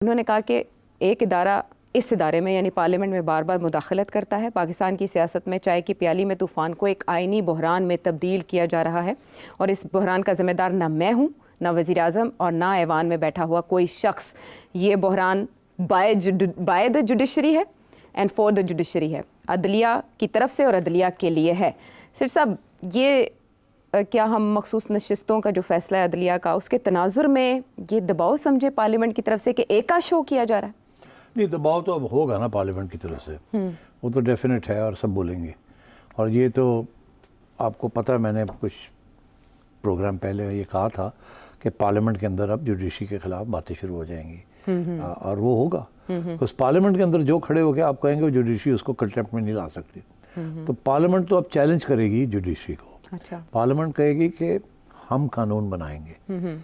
انہوں نے کہا کہ ایک ادارہ اس ادارے میں یعنی پارلیمنٹ میں بار بار مداخلت کرتا ہے. پاکستان کی سیاست میں چائے کی پیالی میں طوفان کو ایک آئینی بحران میں تبدیل کیا جا رہا ہے اور اس بحران کا ذمہ دار نہ میں ہوں، نہ وزیر اعظم اور نہ ایوان میں بیٹھا ہوا کوئی شخص. یہ بحران بائی دا جوڈیشری ہے اینڈ فار دا جوڈیشری ہے، عدلیہ کی طرف سے اور عدلیہ کے لیے ہے. سر صاحب، یہ کیا ہم مخصوص نشستوں کا جو فیصلہ ہے عدلیہ کا، اس کے تناظر میں یہ دباؤ سمجھے پارلیمنٹ کی طرف سے کہ ایک کا شو کیا جا رہا ہے؟ نہیں، دباؤ تو اب ہوگا نا پارلیمنٹ کی طرف سے، وہ تو ڈیفینیٹ ہے اور سب بولیں گے. اور یہ تو آپ کو پتہ ہے، میں نے کچھ پروگرام پہلے یہ کہا تھا کہ پارلیمنٹ کے اندر اب جوڈیشری کے خلاف باتیں شروع ہو جائیں گی اور وہ ہوگا. اس پارلیمنٹ کے اندر جو کھڑے ہو کے آپ کہیں گے جوڈیشری اس کو کنٹمپٹ میں نہیں لا سکتی، تو پارلیمنٹ تو اب چیلنج کرے گی جوڈیشری کو. پارلیمنٹ کہے گی کہ ہم قانون بنائیں گے،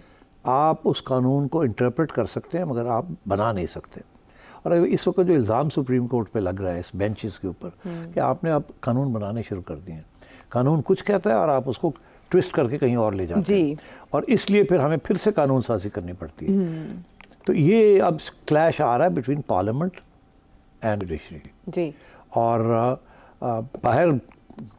آپ اس قانون کو انٹرپریٹ کر سکتے ہیں مگر آپ بنا نہیں سکتے. اور اس وقت جو الزام سپریم کورٹ پہ لگ رہا ہے اس بینچز کے اوپر کہ آپ نے اب قانون بنانے شروع کر دیے ہیں، قانون کچھ کہتا ہے اور آپ اس کو ٹوسٹ کر کے کہیں اور لے جاتے ہیں، اور اس لیے پھر ہمیں پھر سے قانون سازی کرنی پڑتی ہے. تو یہ اب کلیش آ رہا ہے بٹوین پارلیمنٹ اینڈ جوڈیشری. اور باہر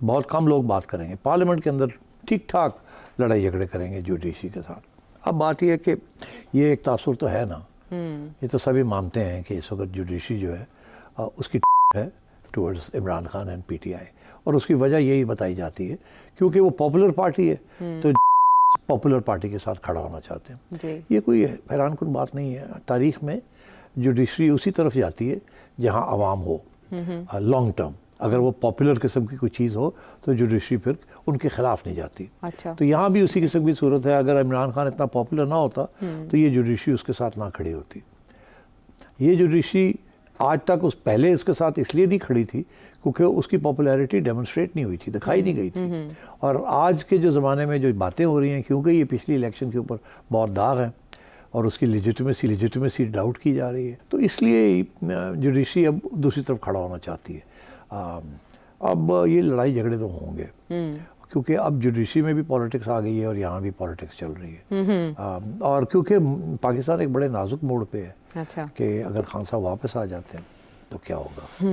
بہت کم لوگ بات کریں گے، پارلیمنٹ کے اندر ٹھیک ٹھاک لڑائی جھگڑے کریں گے جوڈیشری کے ساتھ. اب بات یہ ہے کہ یہ ایک تاثر تو ہے نا، یہ تو سبھی مانتے ہیں کہ اس وقت جوڈیشری جو ہے اس کی ہے towards Imran Khan and P T I, اور اس کی وجہ یہی بتائی جاتی ہے کیونکہ وہ پاپولر پارٹی ہے تو پاپولر پارٹی کے ساتھ کھڑا ہونا چاہتے ہیں. یہ کوئی حیران کن بات نہیں ہے. تاریخ میں جوڈیشری اسی طرف جاتی ہے جہاں عوام ہو لانگ ٹرم. اگر وہ پاپولر قسم کی کوئی چیز ہو تو جوڈیشری پھر ان کے خلاف نہیں جاتی. تو یہاں بھی اسی قسم کی صورت ہے. اگر عمران خان اتنا پاپولر نہ ہوتا تو یہ جوڈیشری اس کے ساتھ نہ کھڑی ہوتی. یہ جوڈیشری آج تک پہلے اس کے ساتھ اس لیے نہیں کھڑی تھی کیونکہ اس کی پاپولیرٹی ڈیمونسٹریٹ نہیں ہوئی تھی، دکھائی نہیں گئی تھی. اور آج کے جو زمانے میں جو باتیں ہو رہی ہیں، کیونکہ یہ پچھلی الیکشن کے اوپر بہت داغ ہیں اور اس کی لیجیٹمیسی ڈاؤٹ کی جا رہی ہے، تو اس لیے جوڈیشری اب دوسری طرف کھڑا ہونا چاہتی ہے. اب یہ لڑائی جھگڑے تو ہوں گے کیونکہ اب جوڈیشری میں بھی پالیٹکس آ گئی ہے اور یہاں بھی پالیٹکس چل رہی ہے. اور کیونکہ پاکستان ایک بڑے نازک موڑ پہ ہے کہ اگر خان صاحب واپس آ جاتے ہیں تو کیا ہوگا،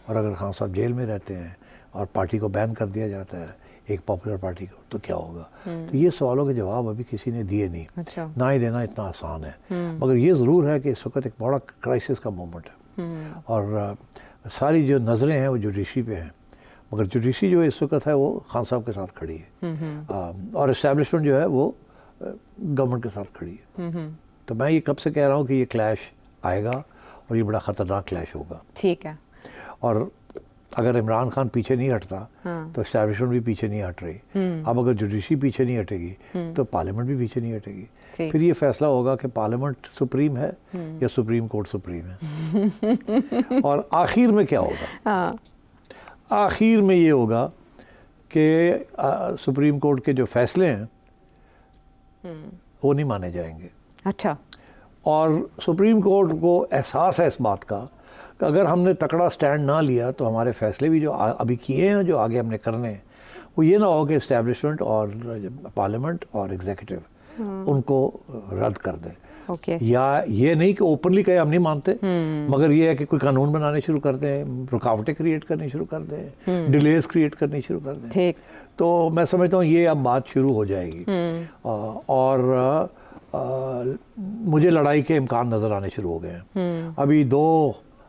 اور اگر خان صاحب جیل میں رہتے ہیں اور پارٹی کو بین کر دیا جاتا ہے، ایک پاپولر پارٹی کو، تو کیا ہوگا. تو یہ سوالوں کے جواب ابھی کسی نے دیے نہیں، نہ ہی دینا اتنا آسان ہے. مگر یہ ضرور ہے کہ اس وقت ایک بڑا کرائسس کا مومنٹ ہے اور ساری جو نظریں ہیں وہ جوڈیشری پہ ہیں، مگر جوڈیشری جو اس وقت ہے وہ خان صاحب کے ساتھ کھڑی ہے اور اسٹیبلشمنٹ جو ہے وہ گورنمنٹ کے ساتھ کھڑی ہے. تو میں یہ کب سے کہہ رہا ہوں کہ یہ کلیش آئے گا اور یہ بڑا خطرناک کلیش ہوگا. ٹھیک ہے. اور اگر عمران خان پیچھے نہیں ہٹتا تو اسٹیبلشمنٹ بھی پیچھے نہیں ہٹ رہی. اب اگر جوڈیشری پیچھے نہیں ہٹے گی تو پارلیمنٹ بھی پیچھے نہیں ہٹے گی. پھر یہ فیصلہ ہوگا کہ پارلیمنٹ سپریم ہے یا سپریم کورٹ سپریم ہے. اور آخر میں کیا ہوگا؟ آخر میں یہ ہوگا کہ سپریم کورٹ کے جو فیصلے ہیں وہ نہیں مانے جائیں گے. اچھا. اور سپریم کورٹ کو احساس ہے اس بات کا کہ اگر ہم نے تکڑا سٹینڈ نہ لیا تو ہمارے فیصلے بھی جو ابھی کیے ہیں، جو آگے ہم نے کرنے ہیں، وہ یہ نہ ہو کہ اسٹیبلشمنٹ اور پارلیمنٹ اور ایگزیکٹو ان کو رد کر دیں. یا یہ نہیں کہ اوپنلی کہے ہم نہیں مانتے، مگر یہ ہے کہ کوئی قانون بنانے شروع کر دیں، رکاوٹیں کریٹ کرنی شروع کر دیں، ڈیلیز کریٹ کرنی شروع کر دیں. تو میں سمجھتا ہوں یہ اب بات شروع ہو جائے گی اور مجھے لڑائی کے امکان نظر آنے شروع ہو گئے ہیں. ابھی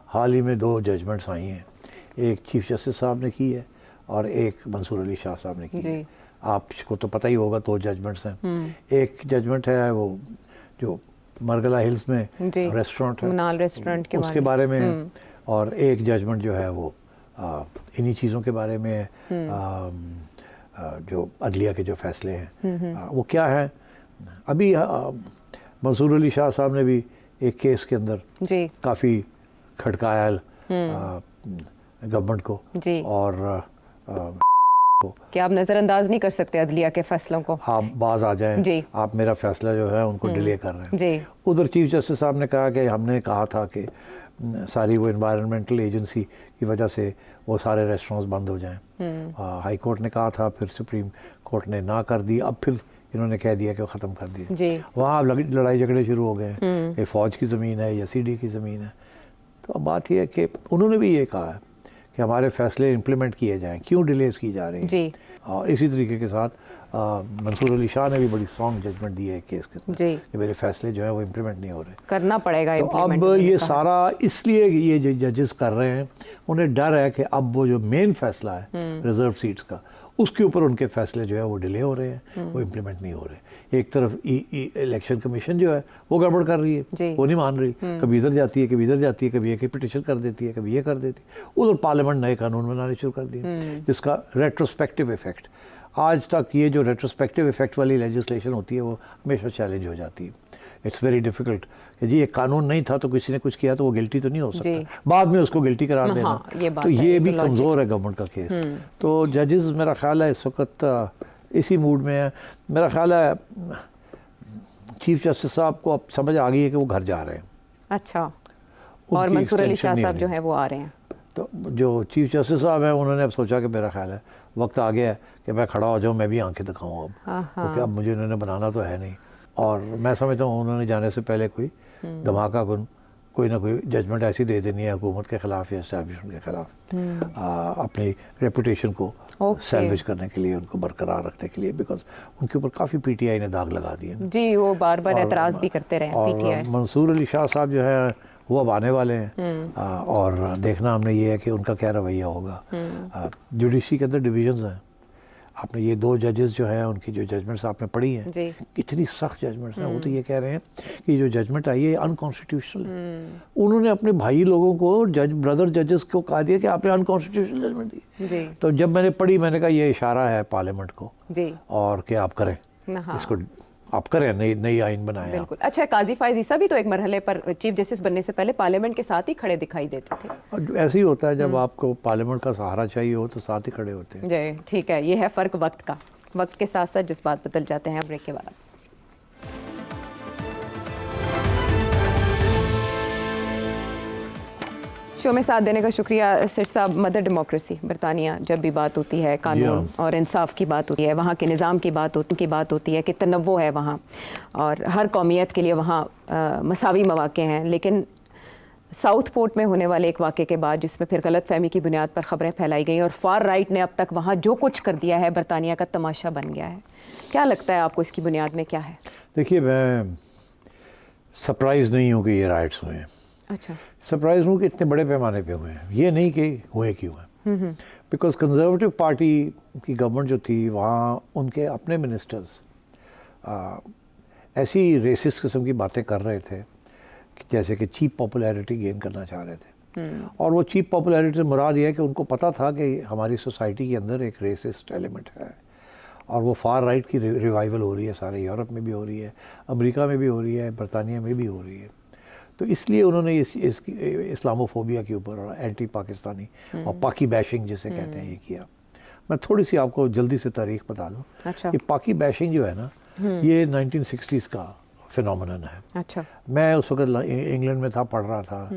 حال ہی میں 2 ججمنٹس آئی ہیں، ایک چیف جسٹس صاحب نے کی ہے اور ایک منصور علی شاہ صاحب نے کی ہے. آپ کو تو پتہ ہی ہوگا 2 ججمنٹس ہیں. ایک ججمنٹ ہے وہ جو مرگلہ ہلز میں ریسٹورنٹ ہے، منال ریسٹورنٹ اس کے بارے میں، اور ایک ججمنٹ جو ہے وہ انہی چیزوں کے بارے میں جو عدلیہ کے جو فیصلے ہیں وہ کیا ہیں. ابھی منصور علی شاہ صاحب نے بھی ایک کیس کے اندر کافی کھٹکایا گورنمنٹ کو اور کہ آپ نظر انداز نہیں کر سکتے عدلیہ کے فیصلوں کو، آپ باز آ جائیں، آپ میرا فیصلہ جو ہے ان کو ڈیلے کر رہے ہیں. ادھر چیف جسٹس صاحب نے کہا کہ ہم نے کہا تھا کہ ساری وہ انوائرمنٹل ایجنسی کی وجہ سے وہ سارے ریسٹورینٹس بند ہو جائیں. ہائی کورٹ نے کہا تھا، پھر سپریم کورٹ نے نہ کر دی. اب پھر انہوں نے کہہ دیا کہ وہ ختم کر دیے. جی وہاں اب لڑائی جھگڑے شروع ہو گئے ہیں کہ فوج کی زمین ہے یا سی ڈی کی زمین ہے. تو اب بات یہ ہے کہ انہوں نے بھی یہ کہا ہے کہ ہمارے فیصلے امپلیمنٹ کیے جائیں, کیوں ڈیلیز کی جا رہی ہیں. جی اور اسی طریقے کے ساتھ منصور علی شاہ نے بھی بڑی اسٹرانگ ججمنٹ دی ہے کیس کے اندر جی کہ میرے فیصلے جو ہیں وہ امپلیمنٹ نہیں ہو رہے. کرنا پڑے گا تو implement, اب انہوں نے یہ کہا. سارا اس لیے یہ جو ججز کر رہے ہیں انہیں ڈر ہے کہ اب وہ جو مین فیصلہ ہے ریزرو سیٹس کا, اس کے اوپر ان کے فیصلے جو ہے وہ ڈیلے ہو رہے ہیں, وہ امپلیمنٹ نہیں ہو رہے. ایک طرف الیکشن کمیشن جو ہے وہ گڑبڑ کر رہی ہے, جی. وہ نہیں مان رہی, کبھی ادھر جاتی ہے کبھی ادھر جاتی ہے, کبھی ایک پٹیشن کر دیتی ہے کبھی یہ کر دیتی ہے. ادھر پارلیمنٹ نئے قانون بنانے شروع کر دیے جس کا ریٹروسپیکٹو افیکٹ, آج تک یہ جو ریٹروسپیکٹو افیکٹ والی لیجسلیشن ہوتی ہے وہ ہمیشہ چیلنج ہو جاتی ہے. اٹس ویری ڈیفیکلٹ کہ جی ایک قانون نہیں تھا تو کسی نے کچھ کیا تو وہ گلٹی تو نہیں ہو سکتا, بعد میں اس کو گلٹی قرار دینا, تو یہ بھی کمزور ہے گورنمنٹ کا کیس. تو ججز میرا خیال ہے اس وقت اسی موڈ میں ہے. میرا خیال ہے چیف جسٹس صاحب کو اب سمجھ آ گئی ہے کہ وہ گھر جا رہے ہیں. اچھا, اور منصور علی شاہ صاحب جو ہیں وہ آ رہے ہیں. تو جو چیف جسٹس صاحب ہیں انہوں نے اب سوچا کہ میرا خیال ہے وقت آ گیا ہے کہ میں کھڑا ہو جاؤں, میں بھی آنکھیں دکھاؤں اب, کیونکہ اب مجھے انہوں نے بنانا تو ہے نہیں. اور میں سمجھتا ہوں انہوں نے جانے سے پہلے کوئی دھماکہ کوئی نہ کوئی ججمنٹ ایسی دے دینی ہے حکومت کے خلاف یا اسٹیبلشمنٹ کے خلاف, اپنی ریپوٹیشن کو سیلویج کرنے کے لیے, ان کو برقرار رکھنے کے لیے, بیکاز ان کے اوپر کافی پی ٹی آئی نے داغ لگا دیے. جی وہ بار بار اعتراض بھی کرتے رہے پی ٹی آئی. منصور علی شاہ صاحب جو ہے وہ اب آنے والے ہیں, اور دیکھنا ہم نے یہ ہے کہ ان کا کیا رویہ ہوگا. جوڈیشری کے اندر ڈویژنز ہیں. آپ نے یہ 2 ججز جو ہیں ان کی جو ججمنٹس آپ نے پڑھی ہیں جی اتنی سخت ججمنٹس ہیں, وہ تو یہ کہہ رہے ہیں کہ یہ جو ججمنٹ آئی ہے انکانسٹیٹیوشنل ہے. انہوں نے اپنے بھائی لوگوں کو برادر ججز کو کہا دیا کہ آپ نے انکانسٹیٹیوشنل ججمنٹ دی. جی تو جب میں نے پڑھی میں نے کہا یہ اشارہ ہے پارلیمنٹ کو, جی اور کہ آپ کریں اس کو, آپ کریں نئی آئین بنائیں. بالکل. اچھا, قاضی فائز عیسیٰ بھی تو ایک مرحلے پر چیف جسٹس بننے سے پہلے پارلیمنٹ کے ساتھ ہی کھڑے دکھائی دیتے تھے. ایسے ہی ہوتا ہے جب آپ کو پارلیمنٹ کا سہارا چاہیے ہو تو ساتھ ہی کھڑے ہوتے ہیں. جی ٹھیک ہے, یہ ہے فرق وقت کا. وقت کے ساتھ ساتھ جذبات بدل جاتے ہیں. بریک کے بعد شو میں ساتھ دینے کا شکریہ سر صاحب. مدر ڈیموکریسی برطانیہ, جب بھی بات ہوتی ہے قانون اور انصاف کی بات ہوتی ہے, وہاں کے نظام کی بات ہوتی ہے کہ تنوع ہے وہاں اور ہر قومیت کے لیے وہاں مساوی مواقع ہیں. لیکن ساؤتھ پورٹ میں ہونے والے ایک واقعے کے بعد جس میں پھر غلط فہمی کی بنیاد پر خبریں پھیلائی گئیں اور فار رائٹ نے اب تک وہاں جو کچھ کر دیا ہے برطانیہ کا تماشا بن گیا ہے. کیا لگتا ہے آپ کو اس کی بنیاد میں کیا ہے؟ دیکھیے میں سرپرائز نہیں ہوں کہ یہ رائٹس ہوئے ہیں. اچھا, سرپرائز ہوں کہ اتنے بڑے پیمانے پہ ہوئے ہیں, یہ نہیں کہ ہوئے کیوں ہیں. بیکاز کنزرویٹو پارٹی کی گورنمنٹ جو تھی وہاں ان کے اپنے منسٹرز ایسی ریسسٹ قسم کی باتیں کر رہے تھے جیسے کہ چیپ پاپولیرٹی گین کرنا چاہ رہے تھے. اور وہ چیپ پاپولیرٹی سے مراد یہ ہے کہ ان کو پتہ تھا کہ ہماری سوسائٹی کے اندر ایک ریسسٹ ایلیمنٹ ہے, اور وہ فار رائٹ کی ریوائول ہو رہی ہے, سارے یورپ میں بھی ہو رہی ہے, امریکہ میں بھی ہو رہی ہے, برطانیہ میں بھی ہو رہی ہے. تو اس لیے انہوں نے اس اسلاموفوبیا کے اوپر اور اینٹی پاکستانی اور پاکی بیشنگ جسے کہتے ہیں یہ کیا. میں تھوڑی سی آپ کو جلدی سے تاریخ بتا دوں. اچھا, یہ پاکی بیشنگ جو ہے نا یہ 1960s کا فینومینن ہے. اچھا, میں اس وقت انگلینڈ میں تھا, پڑھ رہا تھا,